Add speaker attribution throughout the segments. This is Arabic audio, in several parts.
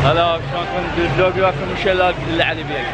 Speaker 1: هلا شلونكم بالفلوق وياكم مشلال بالله علي بيك.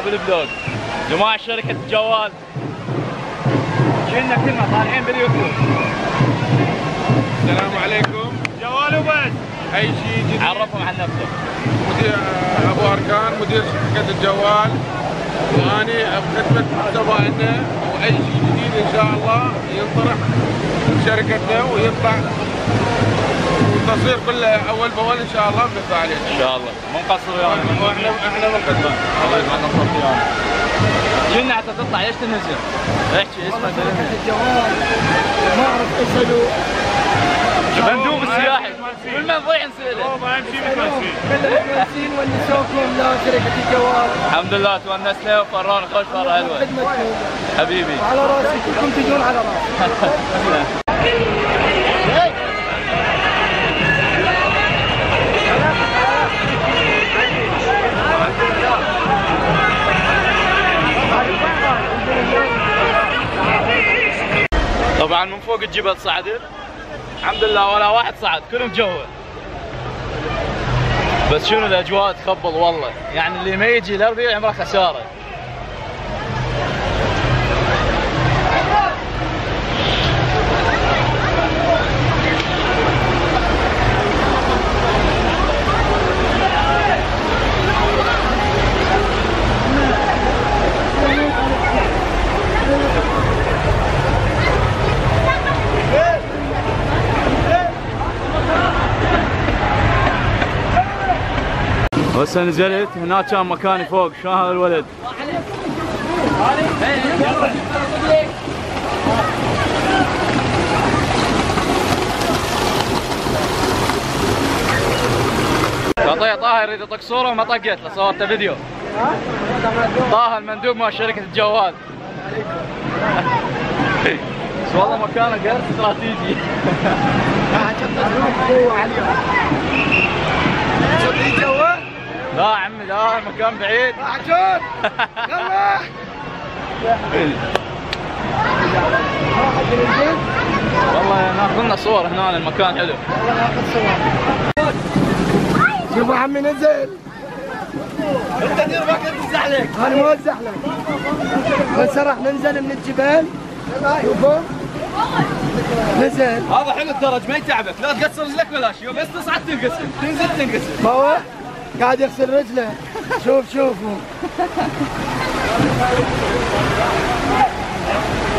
Speaker 1: بالفلوق جماعة شركة الجوال جينا كلنا طالعين باليوتيوب.
Speaker 2: السلام عليكم.
Speaker 1: جوال وبس
Speaker 2: اي شيء جديد
Speaker 1: عرفهم عن نفسك.
Speaker 2: مدير ابو اركان مدير شركة الجوال، واني بخدمة زبائننا، واي شيء جديد ان شاء الله ينطرح شركتنا ويطلع والتصوير كله اول باول ان شاء الله بنطلع عليه
Speaker 1: ان شاء الله مو مقصر ويانا.
Speaker 2: احنا بالخدمة.
Speaker 1: الله يجعلنا نصر ويانا. جينا حتى تطلع ليش تنزل؟ احكي اسمك
Speaker 3: الجوال ما اعرف اساله
Speaker 1: مندوب السياحي كل ما نضيع نساله.
Speaker 2: ما يمشي متونسين.
Speaker 3: متونسين ونسوكم لشركة الجوال.
Speaker 1: الحمد لله تونسنا وفرانا خوش فرة حلوة.
Speaker 3: خدمتكم
Speaker 1: حبيبي.
Speaker 3: على راسي كلكم تجون على راسي.
Speaker 1: طبعا من فوق الجبل صعدنا الحمد لله ولا واحد صعد كلهم جوا. بس شنو الاجواء تخبل والله، يعني اللي ما يجي الاربيع عمره خساره. هسه نزلت هناك كان مكاني فوق. شلون هذا الولد؟ طه يريد يطق صوره وما طقت له، صورته فيديو. طه المندوب مال شركه الجوال. بس والله مكانه غير استراتيجي. لا عمي لا، المكان بعيد.
Speaker 3: عجون يلا.
Speaker 1: والله ناخذ لنا صور هنا، المكان حلو.
Speaker 3: شوفوا عمي نزل.
Speaker 1: انت دير بالك تزحلق.
Speaker 3: انا ما اتزحلق، بس راح ننزل من الجبال. شوفوا نزل.
Speaker 1: هذا حلو الدرج ما يتعبك، لا تقصر رجلك ولا شيء، بس تصعد تنقسم، تنزل تنقسم.
Speaker 3: ما هو قاعد يغسل رجله. شوفوا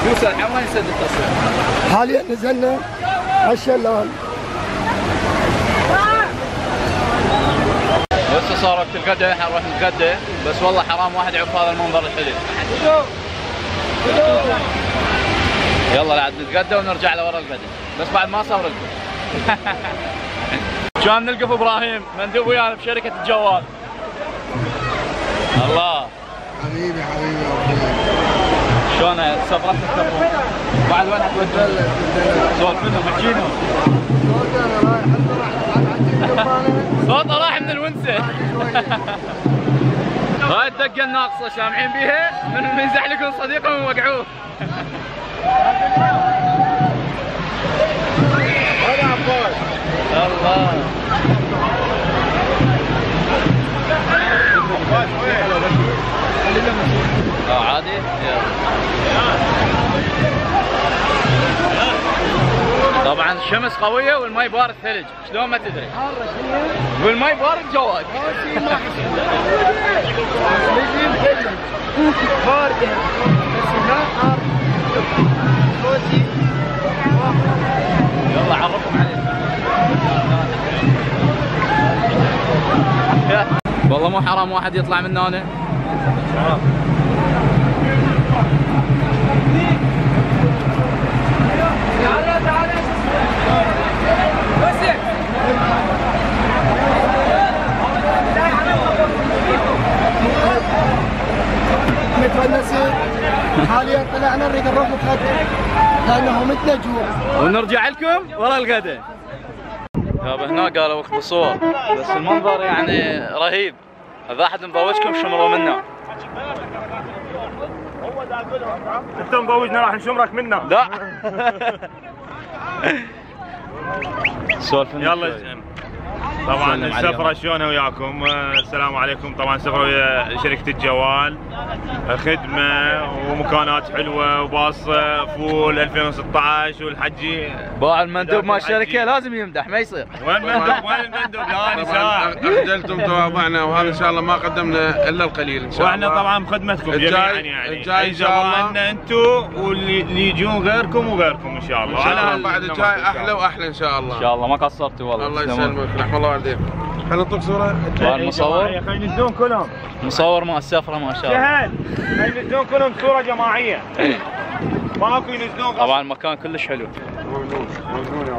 Speaker 1: يوسف الحين وين يسد التصوير؟
Speaker 3: حاليا نزلنا على الشلال.
Speaker 1: هسه صار وقت الغداء، احنا نروح نتغدى، بس والله حرام واحد يعوف هذا المنظر الحلو. يلا بعد نتغدى ونرجع لورا الغداء، بس بعد ما صور لكم. كان نلقى في ابراهيم مندوب ويانا بشركه الجوال. الله
Speaker 3: حبيبي يا ابوي.
Speaker 1: شلون سفرتك تمام؟ بعد وين حتودون؟ سولف لنا حكينا. صوته راح من الونسه. هاي الدقه الناقصه سامعين بيها؟ من يزحلقون صديقهم ووقعوه.
Speaker 2: هذا عباس.
Speaker 1: الله عادي. طبعا الشمس قويه والماء بارد ثلج، شلون ما تدري؟ والماء بارد جواد.
Speaker 3: باردة بس هناك حار.
Speaker 1: يلا عرفهم عليك. والله مو حرام واحد يطلع من هنا.
Speaker 3: متونسين. حاليا طلعنا نريد نروح نتغدى لانه متنا جوع.
Speaker 1: ونرجع لكم ورا الغداء. يابا هنا قالوا وقت الصور، بس المنظر يعني رهيب. اذا احد مضوجكم شمروا منه.
Speaker 4: انت مضوجنا راح نشمرك منه.
Speaker 1: لا. سولف
Speaker 4: يلا طبعا السفره شلونها وياكم؟ السلام عليكم. طبعا سفره ويا شركه الجوال، خدمه ومكانات حلوه وباص فول 2016 والحجي.
Speaker 1: باع المندوب مال الشركه لازم يمدح، ما يصير.
Speaker 4: وين المندوب؟ وين المندوب؟ لا نساء
Speaker 2: اخجلتم تواضعنا، وهذا ان شاء الله ما قدمنا الا القليل ان شاء الله.
Speaker 4: واحنا طبعا بخدمتكم جميعا، يعني
Speaker 2: الجاي ان شاء الله
Speaker 4: انتم واللي يجون غيركم وغيركم ان شاء الله.
Speaker 2: ان شاء الله بعد الجاي احلى واحلى ان شاء الله.
Speaker 1: ان شاء الله ما قصرتوا والله.
Speaker 2: الله يسلمك، رحم الله والديك. خلينا نطق صوره.
Speaker 1: المصور
Speaker 4: خلينا ينزلون كلهم.
Speaker 1: مصور مال السفره ما شاء الله.
Speaker 4: جهل خلينا ينزلون كلهم صوره جماعيه. ماكو ينزلون.
Speaker 1: طبعا المكان كلش حلو.
Speaker 2: ممنون يا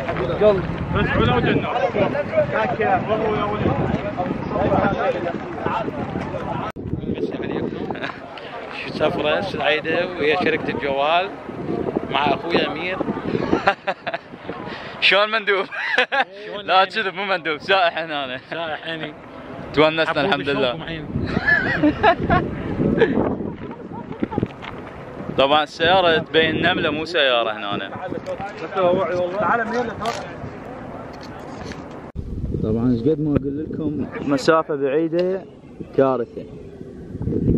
Speaker 2: عبد.
Speaker 3: قلب
Speaker 4: بس حلو جنة. والله يا ولد.
Speaker 1: شو سفره سعيده ويا شركه الجوال مع اخوي امير. شلون مندوب؟ لا كذب مو مندوب، سائح هنا.
Speaker 4: سائح عيني.
Speaker 1: تونسنا الحمد لله. طبعا السيارة تبين نملة مو سيارة هنا. طبعا ايش قد ما اقول لكم مسافة بعيدة كارثة،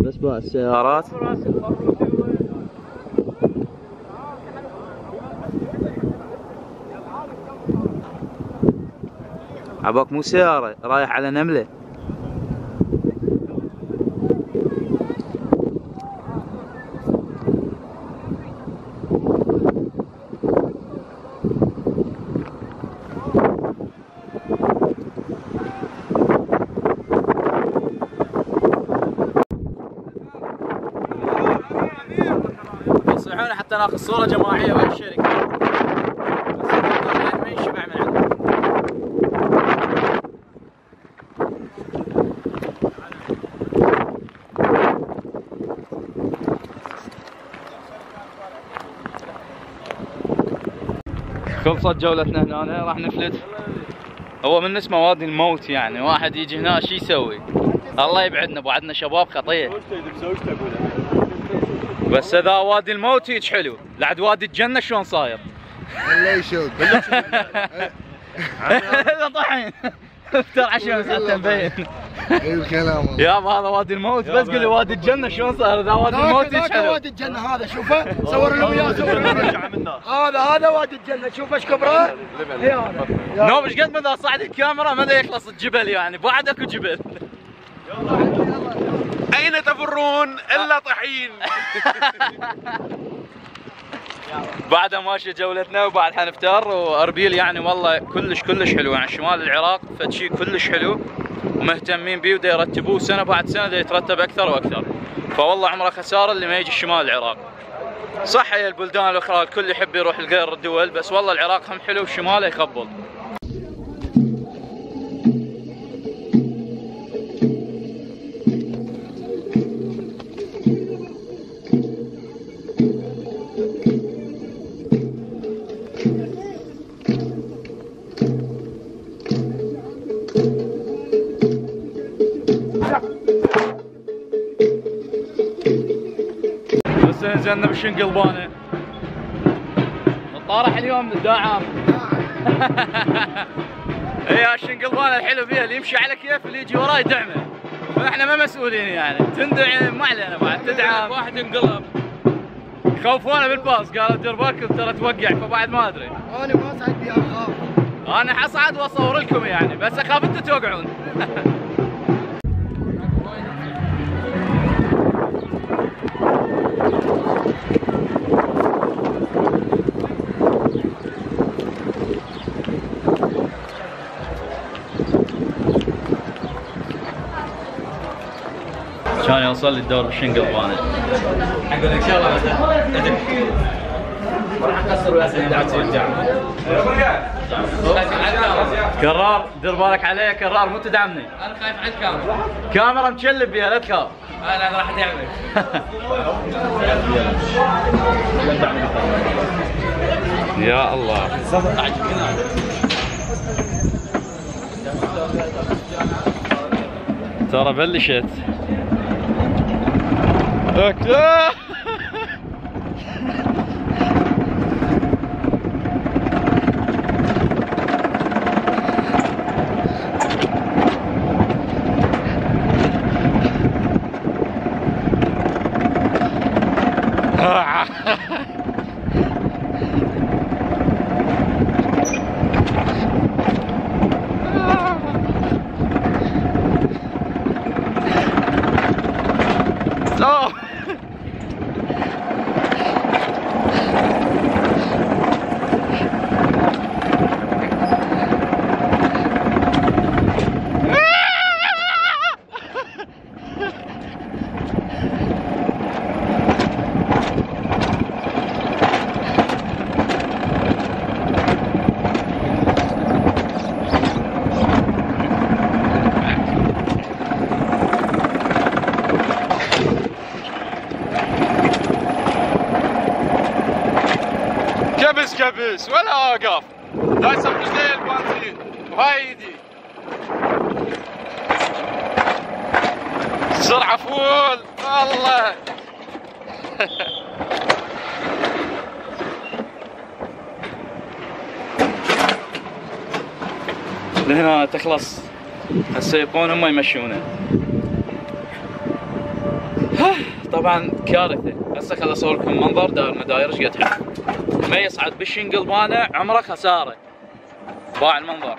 Speaker 1: بس بقى السيارات عباك مو سيارة، رايح على نملة. حتى ناخذ صوره جماعيه ويا الشركه. بس يعني ما ينشبع من عندهم. خلصت جولتنا هنا، راح نفلت. هو من اسمه وادي الموت يعني، واحد يجي هنا شو يسوي؟ الله يبعدنا، بعدنا شباب خطيه. بس اذا وادي الموت هيك حلو، لعد وادي الجنه شلون صاير؟
Speaker 3: الله يشوف.
Speaker 1: طحين افطر عشان حتى مبين.
Speaker 3: اي الكلام والله.
Speaker 1: يابا هذا وادي الموت، بس قل لي وادي الجنه شلون صار؟ اذا وادي الموت هيك حلو.
Speaker 3: وادي الجنه هذا شوفه، صور له وياه، صور له. هذا وادي الجنه، شوف ايش كبره. اي هذا.
Speaker 1: نوب ايش قد ما اذا صعد الكاميرا ما يخلص الجبل يعني، بعد اكو جبل.
Speaker 2: اين تفرون الا طحين.
Speaker 1: بعدها ماشيه جولتنا وبعد حنفطر. واربيل يعني والله كلش حلو يعني، شمال العراق فد شيء كلش حلو ومهتمين به ودا يرتبوه سنه بعد سنه دا يترتب اكثر واكثر. فوالله عمره خساره اللي ما يجي شمال العراق. صح هي البلدان الاخرى الكل يحب يروح لغير الدول، بس والله العراق هم حلو وشماله يخبل. بس نزلنا بالشنقلبانه. الطارح اليوم داعم. هي الشنقلبانه الحلو فيها اللي يمشي على كيف اللي يجي وراه يدعمه. فاحنا ما مسؤولين يعني، تندعم ما علينا بعد تدعم. واحد انقلب يخوفونا بالباص، قالوا دير بالكم ترى توقع، فبعد ما ادري.
Speaker 3: انا ما صعد بي اخاف.
Speaker 1: انا حصعد واصور لكم يعني، بس اخاف انتم توقعون. كان يوصل لي الدور بالشنقلبانه. اقول لك شغله بس راح اكسر ويا سيدي ترجع. كرار دير بالك علي، كرار مو تدعمني. انا خايف على الكاميرا. كاميرا مشلب بيها لا تخاف. انا راح ادعمك. يا الله. ترى بلشت. كبس ولا اقف، دايسه برجلي البنزين وهاي ايدي. سرعه فول الله. لهنا تخلص السيقون هم يمشونه. طبعا كارثه. هسه خل اصور لكم منظر دار المداير ايش قد حلو. ما يصعد بالشنقلبانه عمره خساره. باع المنظر.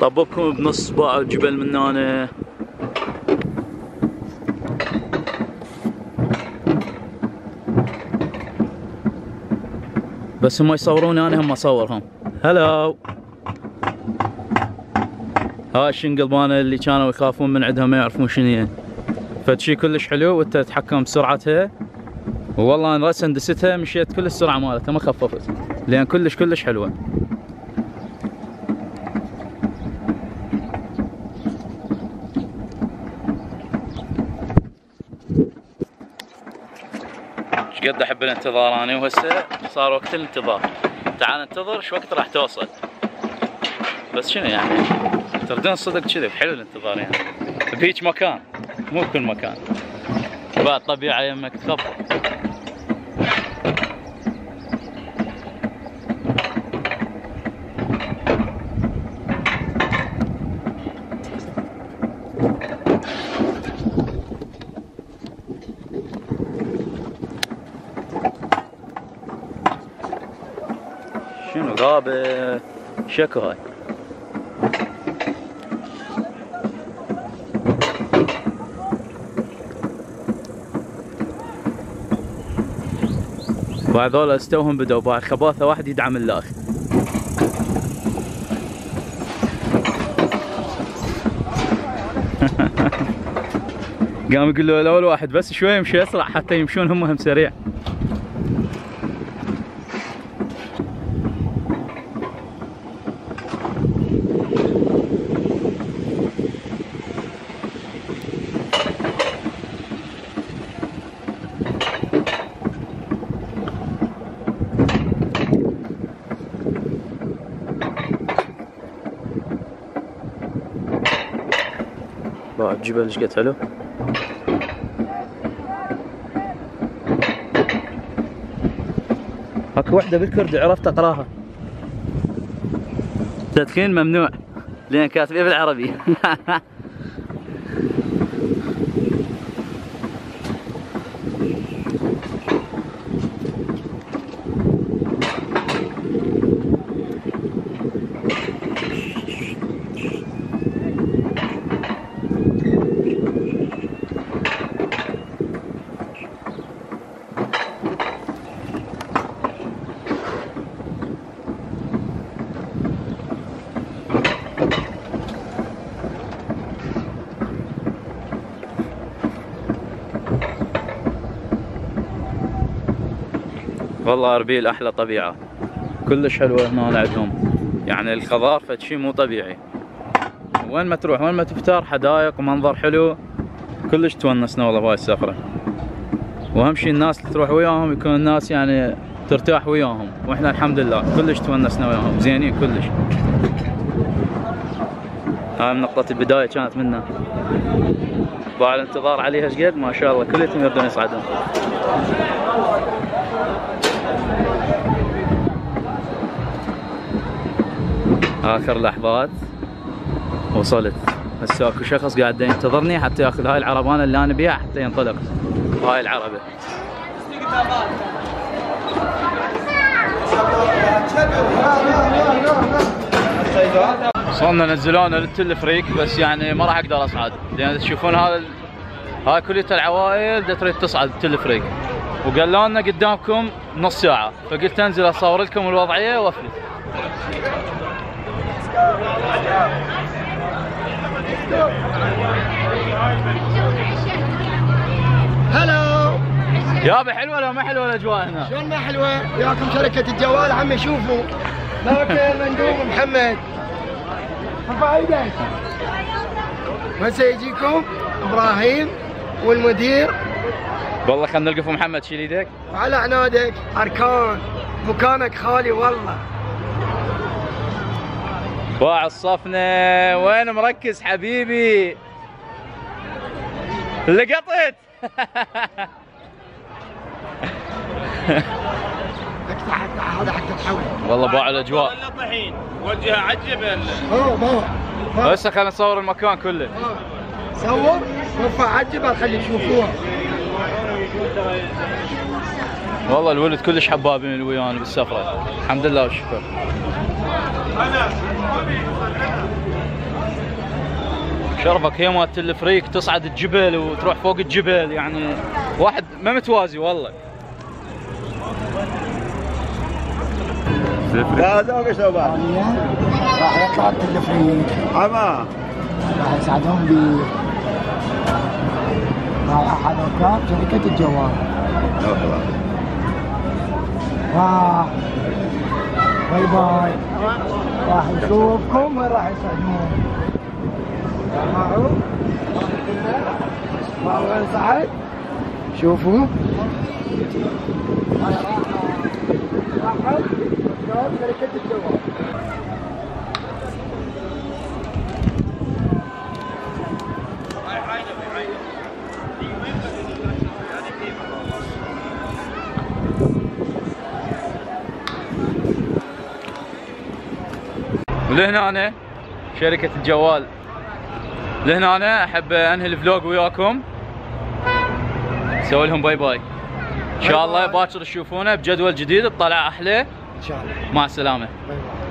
Speaker 1: طبقكم بنص باع الجبل من هنا. بس هم يصوروني انا هم اصورهم. هلو. هاي الشنقلبانه اللي كانوا يخافون من عندها ما يعرفون شنو هي. فشي كلش حلو وانت تتحكم بسرعتها. والله انا راسا دستها مشيت كل السرعه مالتها ما خففت لان كلش حلوه. ايش قد احب الانتظار انا وهسه صار وقت الانتظار. تعال انتظر ايش وقت راح توصل. بس شنو يعني تردون الصدق كذي حلو الانتظار يعني بهيج مكان مو بكل مكان. بعد طبيعه يمك تخبط. شنو غابة شكو هاي. بعد ذولا استوهم بدوا بعد خباثة واحد يدعم الاخ. قام يقول له الاول واحد بس شوي يمشي اسرع حتى يمشون هم سريع. الجبل ايش قد حلو. اكو وحده بالكردي عرفت اقراها. تدخين ممنوع لان كاتبيه بالعربي. والله اربيل احلى طبيعه كلش حلوه هنا عندهم يعني الخضار فد شيء مو طبيعي. وين ما تروح وين ما تفتر حدايق ومنظر حلو كلش تونسنا والله بهاي السفره. واهم شيء الناس اللي تروح وياهم يكون الناس يعني ترتاح وياهم واحنا الحمد لله كلش تونسنا وياهم زينين كلش. هاي نقطه البدايه كانت منا. بعد الانتظار عليها ايش قد ما شاء الله كلهم يردون يصعدون. اخر لحظات وصلت. هسه اكو شخص قاعد ينتظرني حتى ياخذ هاي العربانه اللي انا بيها حتى ينطلق. هاي العربه وصلنا نزلونا للتلفريك بس يعني ما راح اقدر اصعد لان تشوفون هاي كلية العوائل دا تريد تصعد التلفريك وقالوا لنا قدامكم نص ساعه فقلت انزل اصور لكم الوضعيه وافلت.
Speaker 3: هلو
Speaker 1: يابا حلوه ولا ما حلوه الاجواء هنا؟
Speaker 3: شلون ما حلوه؟ وياكم شركة الجوال عمي شوفوا. معك المندوب محمد. ارفع ايدك. هسه يجيكم ابراهيم والمدير.
Speaker 1: والله خلينا نلقف محمد شيل ايدك.
Speaker 3: وعلى عنادك اركان مكانك خالي والله.
Speaker 1: باع الصفنة وين مركز حبيبي؟ لقطت.
Speaker 3: هذا حتى تحول.
Speaker 1: والله باع الاجواء.
Speaker 4: الطحين وجهها على الجبل.
Speaker 1: هسه خلينا نصور المكان كله.
Speaker 3: صور وارفع على الجبل خلي يشوفوها.
Speaker 1: والله الولد كلش حبابين اللي ويانا بالسفره الحمد لله والشكر. شرفك هي مالت الفريق تصعد الجبل وتروح فوق الجبل يعني واحد ما متوازي والله.
Speaker 5: لا زوج شباب
Speaker 3: راح يطلع التلفريق
Speaker 5: عما
Speaker 3: راح يساعدون ب هاي احد اركان شركة الجوال. راح باي باي راح نشوفكم وين راح يساعدون. سمعوا؟ سمعوا وين صعد؟ شوفوا راحوا شركة الجوال.
Speaker 1: ولهنا شركة الجوال. لهنا احب انهي الفلوج وياكم، اسوي لهم باي باي. ان شاء الله باكر تشوفونه بجدول جديد بطلع احلى.
Speaker 3: ان شاء الله.
Speaker 1: مع السلامة.
Speaker 3: باي باي.